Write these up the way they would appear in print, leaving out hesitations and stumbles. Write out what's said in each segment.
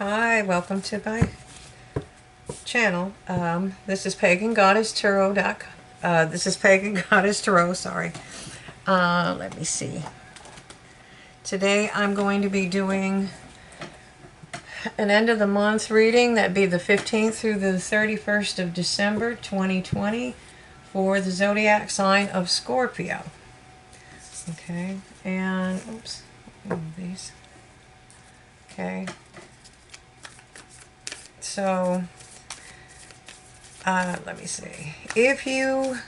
Hi, welcome to my channel. This is Pagan Goddess Tarot Dec. This is Pagan Goddess Tarot, sorry. Let me see. Today I'm going to be doing an end of the month reading. That'd be the 15th through the 31st of December 2020 for the zodiac sign of Scorpio. Okay, and oops, move these. Okay. So, let me see. If you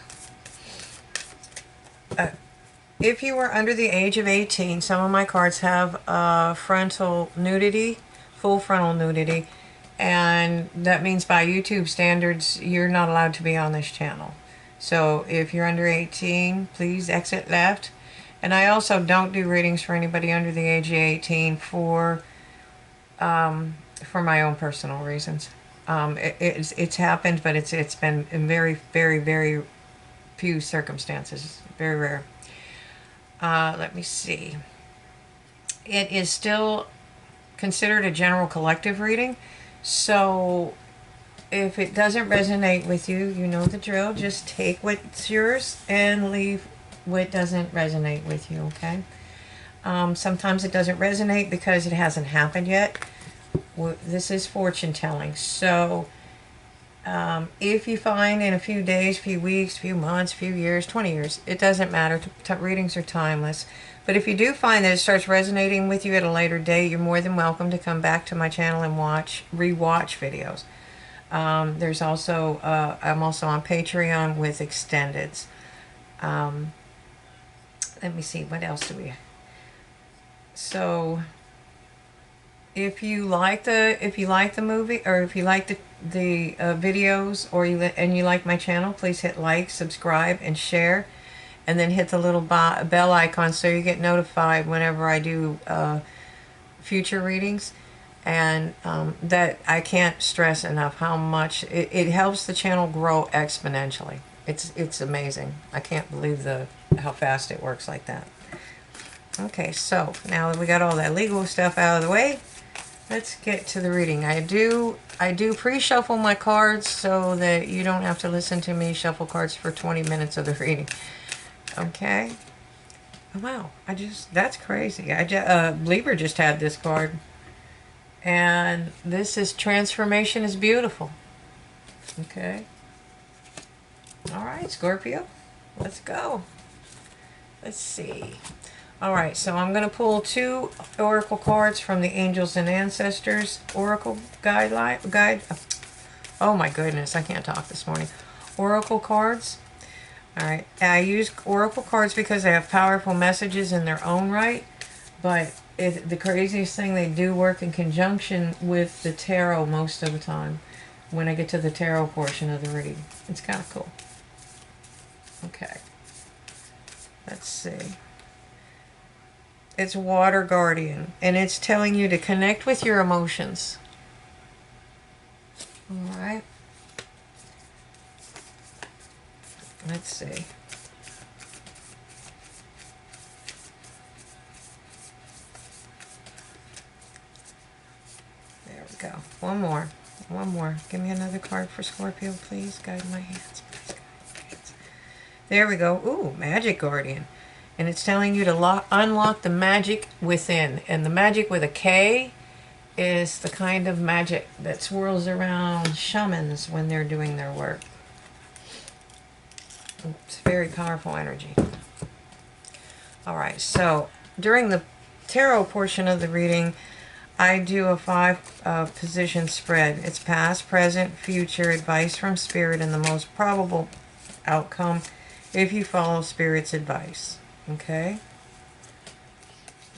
were under the age of 18, some of my cards have frontal nudity, full frontal nudity, and that means by YouTube standards, you're not allowed to be on this channel. So if you're under 18, please exit left. And I also don't do readings for anybody under the age of 18 for my own personal reasons. It's happened, but it's been in very, very, very few circumstances. Very rare. Let me see. It is still considered a general collective reading. So if it doesn't resonate with you, you know the drill. Just take what's yours and leave what doesn't resonate with you, okay? Sometimes it doesn't resonate because it hasn't happened yet. This is fortune telling. So if you find in a few days, few weeks, few months, few years, 20 years, it doesn't matter. Readings are timeless. But if you do find that it starts resonating with you at a later date, you're more than welcome to come back to my channel and rewatch videos. There's also, I'm also on Patreon with extendeds. Let me see, what else do we have? So if you like the movie, or if you like the videos, or you like my channel, please hit like, subscribe, and share, and then hit the little bell icon so you get notified whenever I do future readings. And that I can't stress enough how much it helps the channel grow exponentially. It's amazing. I can't believe how fast it works like that. Okay, so now that we got all that legal stuff out of the way, let's get to the reading. I do pre-shuffle my cards so that you don't have to listen to me shuffle cards for 20 minutes of the reading. Okay. Wow, that's crazy. Libra just had this card. And this is Transformation is Beautiful. Okay. All right, Scorpio. Let's go. Let's see. All right, so I'm going to pull two oracle cards from the Angels and Ancestors Oracle Guide. Oh my goodness, I can't talk this morning. Oracle cards. All right, I use oracle cards because they have powerful messages in their own right, but the craziest thing, they do work in conjunction with the tarot most of the time when I get to the tarot portion of the read. It's kind of cool. Okay. Let's see. It's Water Guardian, and it's telling you to connect with your emotions. All right. Let's see. There we go. One more. One more. Give me another card for Scorpio, please. Guide my hands. Please guide my hands. There we go. Ooh, Magic Guardian. And it's telling you to unlock the magic within. And the magic with a K is the kind of magic that swirls around shamans when they're doing their work. It's very powerful energy. All right, so during the tarot portion of the reading, I do a 5 position spread. It's past, present, future, advice from Spirit, and the most probable outcome if you follow Spirit's advice. Okay?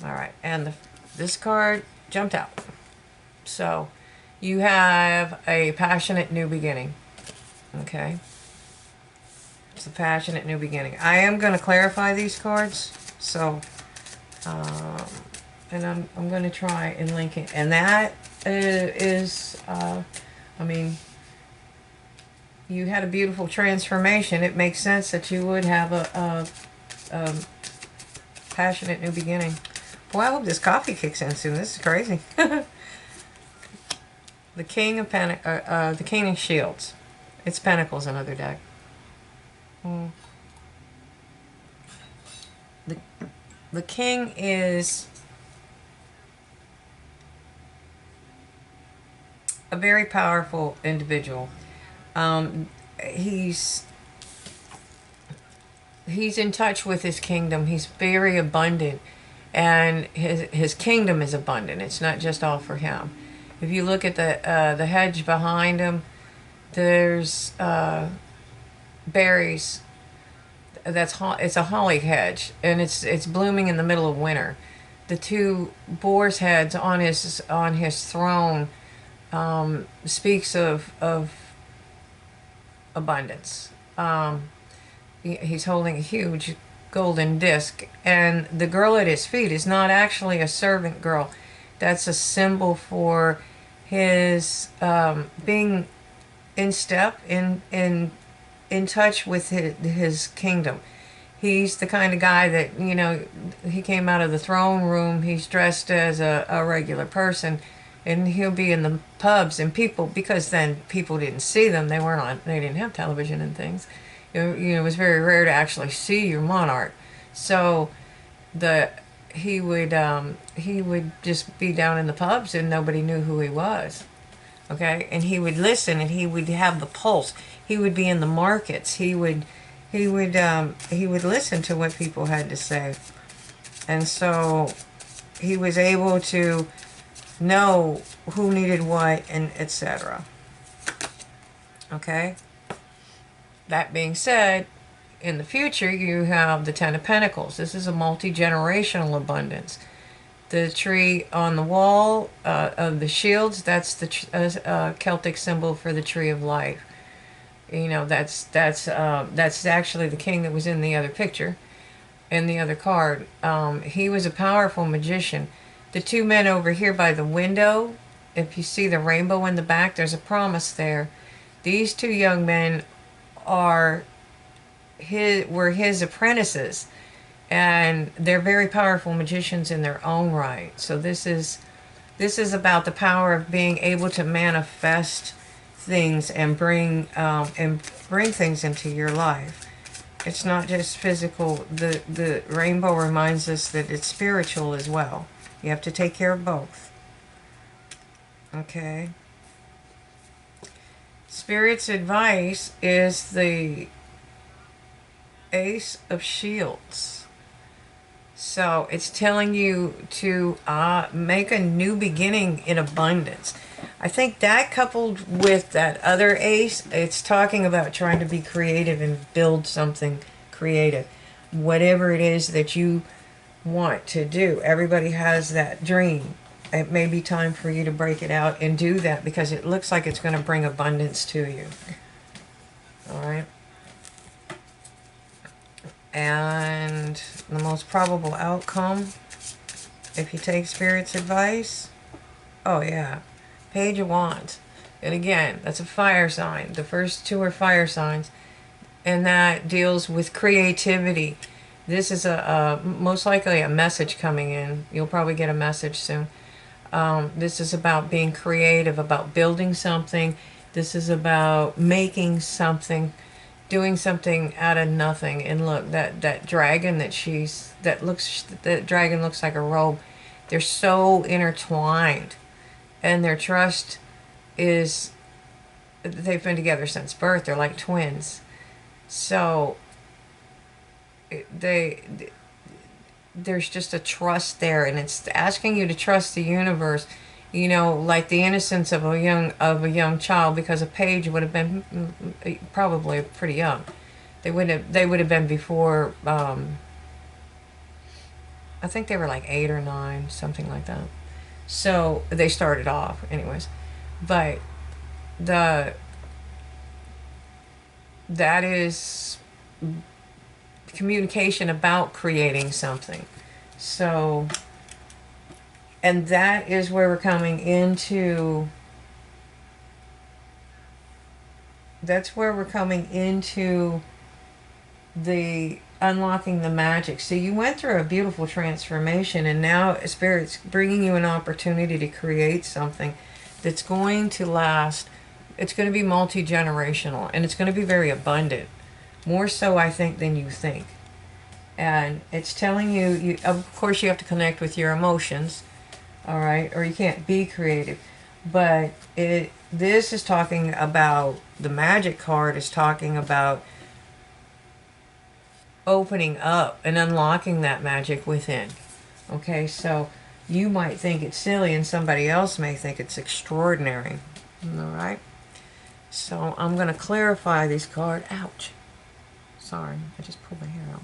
All right, and this card jumped out. So, you have a passionate new beginning. Okay? It's a passionate new beginning. I am going to clarify these cards, so, and I'm going to try and link it. And that is, I mean, you had a beautiful transformation. It makes sense that you would have a passionate new beginning. Boy, I hope this coffee kicks in soon. This is crazy. The King of the King of Shields. It's Pentacles, another deck. Mm. The the King is a very powerful individual. Um, he's he's in touch with his kingdom. He's very abundant, and his kingdom is abundant. It's not just all for him. If you look at the hedge behind him, there's berries. It's a holly hedge, and it's blooming in the middle of winter. The two boar's heads on his throne speaks of abundance. He's holding a huge golden disc, and the girl at his feet is not actually a servant girl. That's a symbol for his being in step in touch with his kingdom. He's the kind of guy that, you know, he came out of the throne room. He's dressed as a regular person, and he'll be in the pubs, and people, because then people didn't see them. They didn't have television and things. It was very rare to actually see your monarch. So he would just be down in the pubs, and nobody knew who he was. Okay, and he would listen, and he would have the pulse. He would be in the markets. He would listen to what people had to say, and so he was able to know who needed what, and etc. Okay. That being said, in the future you have the Ten of Pentacles. This is a multi-generational abundance. The tree on the wall of the shields, that's the Celtic symbol for the tree of life. You know, that's actually the king that was in the other picture, in the other card. He was a powerful magician. The two men over here by the window, if you see the rainbow in the back, there's a promise there. These two young men were his apprentices, and they're very powerful magicians in their own right. So this is about the power of being able to manifest things and bring things into your life. It's not just physical. The rainbow reminds us that it's spiritual as well. You have to take care of both. Okay. Spirit's advice is the Ace of Shields. So it's telling you to make a new beginning in abundance. I think that, coupled with that other ace, it's talking about trying to be creative and build something creative. Whatever it is that you want to do. Everybody has that dream. It may be time for you to break it out and do that, because it looks like it's going to bring abundance to you. All right. And the most probable outcome, if you take Spirit's advice, oh yeah, Page of Wands. And again, that's a fire sign. The first two are fire signs, and that deals with creativity. This is most likely a message coming in. You'll probably get a message soon. This is about being creative, about building something. This is about making something, doing something out of nothing. And look, that dragon that dragon looks like a robe. They're so intertwined, and their trust is, they've been together since birth. They're like twins. So there's just a trust there, and it's asking you to trust the universe, you know, like the innocence of a young child, because a page would have been probably pretty young. They would have been before, I think they were like 8 or 9, something like that. So they started off anyways, but that is communication about creating something. So, and that is where we're coming into, the unlocking the magic. So you went through a beautiful transformation, and now Spirit's bringing you an opportunity to create something that's going to last. It's going to be multi-generational, and it's going to be very abundant. More so, I think, than you think. And it's telling you, of course, you have to connect with your emotions, all right? Or you can't be creative. But this is talking about, the magic card is talking about opening up and unlocking that magic within. Okay, so you might think it's silly and somebody else may think it's extraordinary. All right? So I'm going to clarify these cards. Ouch. Sorry, I just pulled my hair out.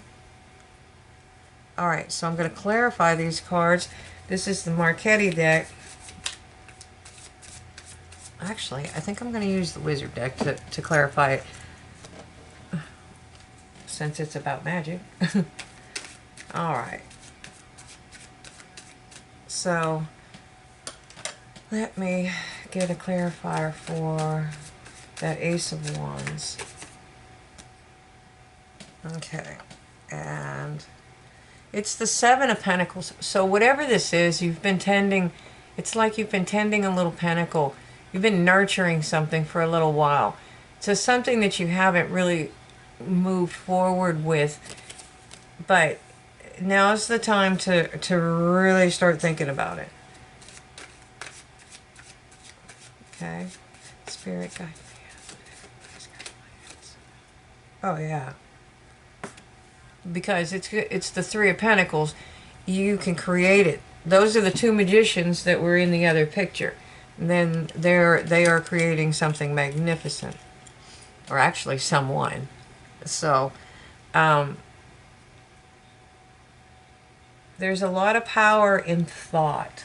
All right, so I'm going to clarify these cards. This is the Marchetti deck. Actually, I think I'm going to use the Wizard deck to clarify it, since it's about magic. All right. So let me get a clarifier for that Ace of Wands. Okay, and it's the Seven of Pentacles. So whatever this is, you've been tending, it's like you've been tending a little pentacle. You've been nurturing something for a little while. So something that you haven't really moved forward with, but now's the time to really start thinking about it. Okay, Spirit guide me. Oh yeah, because it's the Three of Pentacles. You can create it. Those are the two magicians that were in the other picture. And then they are creating something magnificent, or actually someone. So there's a lot of power in thought.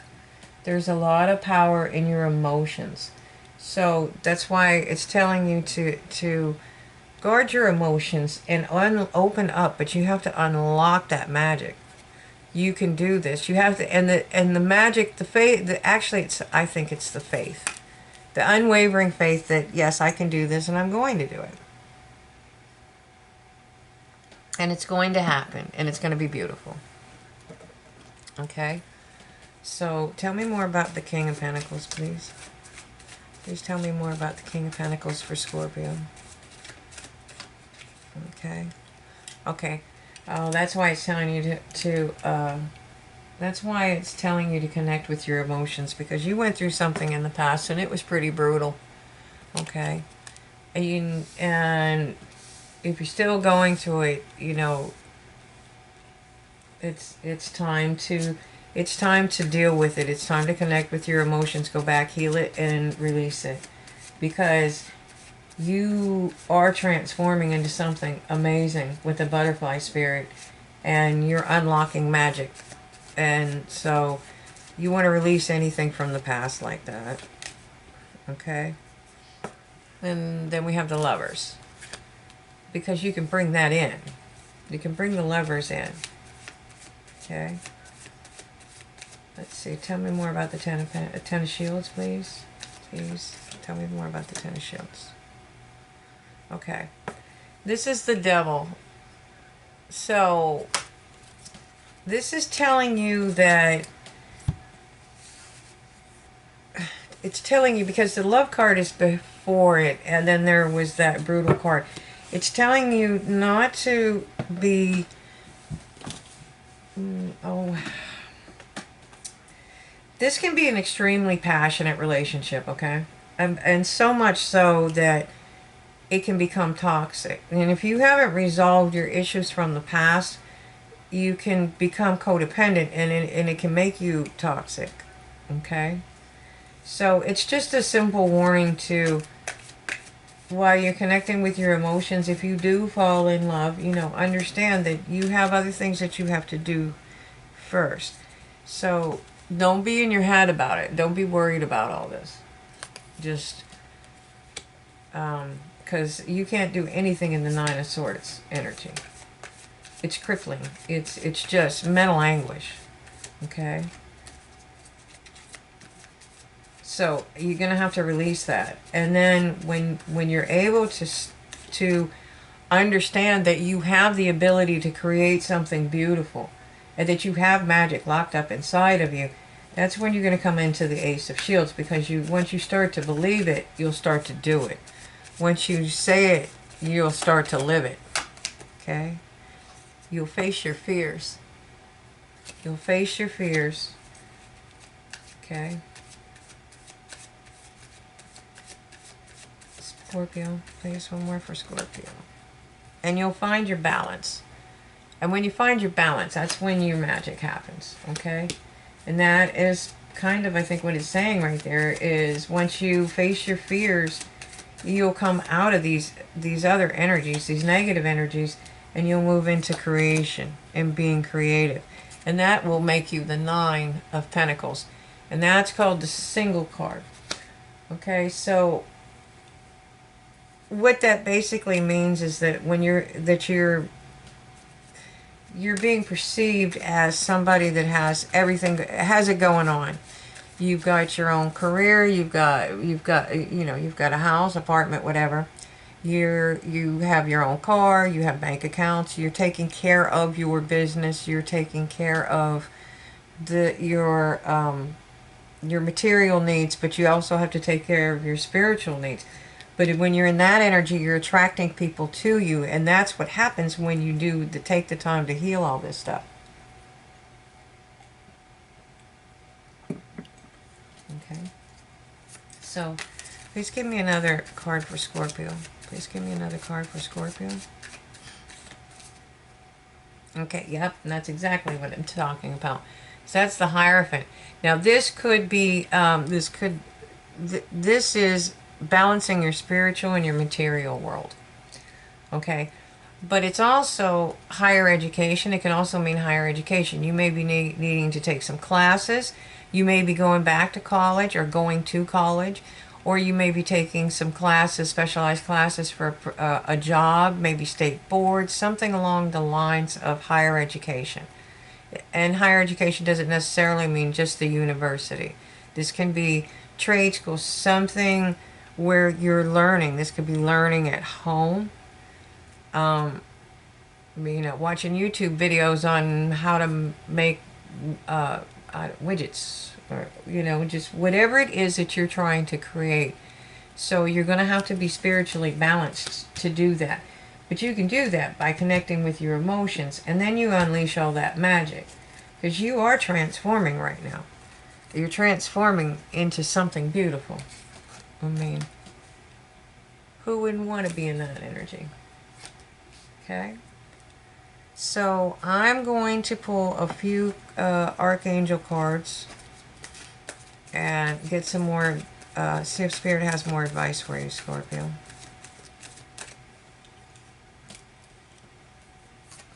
There's a lot of power in your emotions. So that's why it's telling you to guard your emotions and open up, but you have to unlock that magic. You can do this. You have to, and the magic, the faith. Actually, I think it's the faith, the unwavering faith that yes, I can do this, and I'm going to do it, and it's going to happen, and it's going to be beautiful. Okay, so tell me more about the King of Pentacles, please. Please tell me more about the King of Pentacles for Scorpio. Okay, okay. That's why it's telling you that's why it's telling you to connect with your emotions, because you went through something in the past and it was pretty brutal. Okay, and if you're still going through it, you know, it's time to deal with it. It's time to connect with your emotions, go back, heal it, and release it, because you are transforming into something amazing with the butterfly spirit, and you're unlocking magic. And so you want to release anything from the past like that. Okay? And then we have the Lovers, because you can bring that in. You can bring the Lovers in. Okay? Let's see. Tell me more about the Ten of Shields, please. Please tell me more about the Ten of Shields. Okay, this is the Devil. So this is telling you that it's telling you, because the Love card is before it, and then there was that brutal card. It's telling you not to be this can be an extremely passionate relationship, okay? And so much so that it can become toxic. And if you haven't resolved your issues from the past, you can become codependent, and it can make you toxic. Okay? So it's just a simple warning to, while you're connecting with your emotions, if you do fall in love, you know, understand that you have other things that you have to do first. So don't be in your head about it. Don't be worried about all this. Just because you can't do anything in the Nine of Swords energy. It's crippling. It's just mental anguish. Okay? So you're going to have to release that. And then when you're able to understand that you have the ability to create something beautiful, and that you have magic locked up inside of you, That's when you're going to come into the Ace of Shields, because once you start to believe it, you'll start to do it. Once you say it, you'll start to live it. Okay? You'll face your fears. You'll face your fears. Okay? Scorpio. Please, one more for Scorpio. And you'll find your balance. And when you find your balance, that's when your magic happens. Okay? And that is kind of, I think, what it's saying right there is once you face your fears, you'll come out of these other energies, these negative energies, and you'll move into creation and being creative. And that will make you the 9 of Pentacles. And that's called the single card. Okay, so what that basically means is that when you're being perceived as somebody that has everything, has it going on. You've got your own career, you've got a house, apartment, whatever. You have your own car, you have bank accounts, you're taking care of your business, you're taking care of your material needs, but you also have to take care of your spiritual needs. But when you're in that energy, you're attracting people to you, and that's what happens when you take the time to heal all this stuff. Okay. So, please give me another card for Scorpio. Please give me another card for Scorpio. Okay, yep, and that's exactly what I'm talking about. So that's the Hierophant. Now this could be, this is balancing your spiritual and your material world. Okay, but it's also higher education. It can also mean higher education. You may be needing to take some classes. You may be going back to college or going to college, or you may be taking some classes, specialized classes for a job, maybe state board, something along the lines of higher education. And higher education doesn't necessarily mean just the university. This can be trade school, something where you're learning. This could be learning at home. Watching YouTube videos on how to make widgets, or just whatever it is that you're trying to create. So you're going to have to be spiritually balanced to do that. But you can do that by connecting with your emotions, and then you unleash all that magic, because you are transforming right now. You're transforming into something beautiful. I mean, who wouldn't want to be in that energy? Okay. So I'm going to pull a few Archangel cards and get some more, see if Spirit has more advice for you, Scorpio.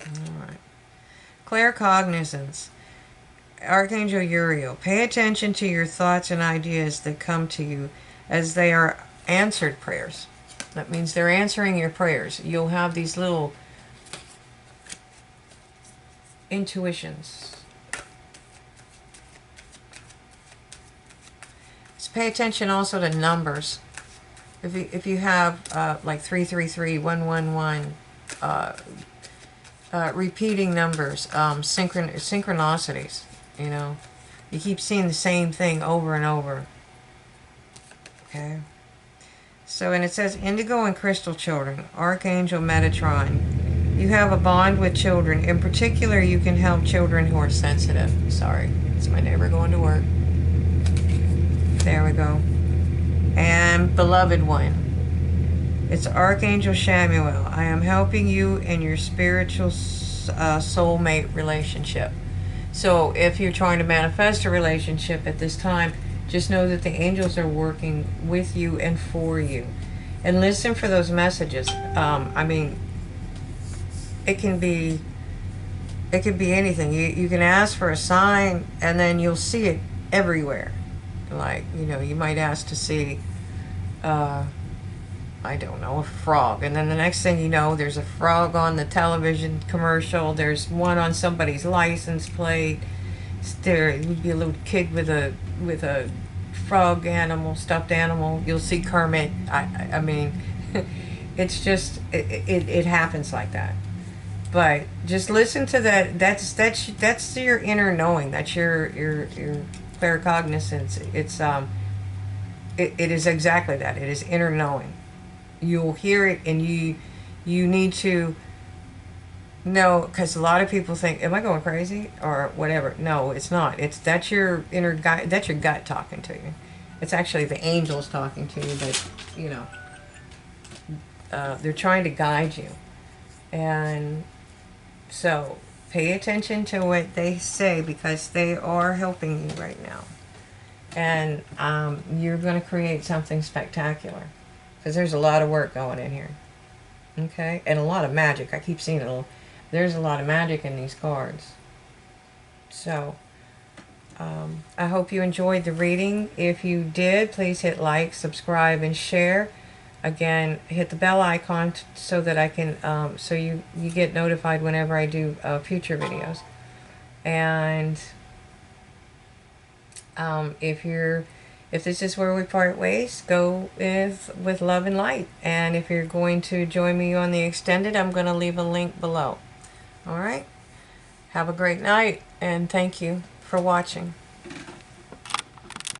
Alright. Claircognizance. Archangel Uriel. Pay attention to your thoughts and ideas that come to you, as they are answered prayers. That means they're answering your prayers. You'll have these little intuitions. So pay attention also to numbers. If you have like 333, 111, repeating numbers, synchronicities, you keep seeing the same thing over and over. Okay. So, and it says indigo and crystal children, Archangel Metatron. You have a bond with children. In particular, you can help children who are sensitive. Sorry, it's my neighbor going to work. There we go. And beloved one. It's Archangel Shamuel. I am helping you in your spiritual soulmate relationship. So if you're trying to manifest a relationship at this time, just know that the angels are working with you and for you. And listen for those messages. It can be anything. You can ask for a sign, and then you'll see it everywhere. Like, you might ask to see, I don't know, a frog. And then the next thing you know, there's a frog on the television commercial. There's one on somebody's license plate. There would be a little kid with a frog animal, stuffed animal. You'll see Kermit. I mean, it's just, it happens like that. But just listen to that. That's your inner knowing. That's your claircognizance. It is exactly that. It is inner knowing. You'll hear it, and you need to know, because a lot of people think, am I going crazy or whatever? No, it's not. That's your inner guy. That's your gut talking to you. It's actually the angels talking to you, but you know, they're trying to guide you. And so pay attention to what they say, because they are helping you right now. And you're going to create something spectacular, because there's a lot of work going in here. Okay? And a lot of magic. I keep seeing it. There's a lot of magic in these cards. So I hope you enjoyed the reading. If you did, please hit like, subscribe, and share. Again, hit the bell icon so that I can so you get notified whenever I do future videos. And if this is where we part ways, go with love and light. And if you're going to join me on the extended, I'm going to leave a link below. All right? Have a great night, and thank you for watching.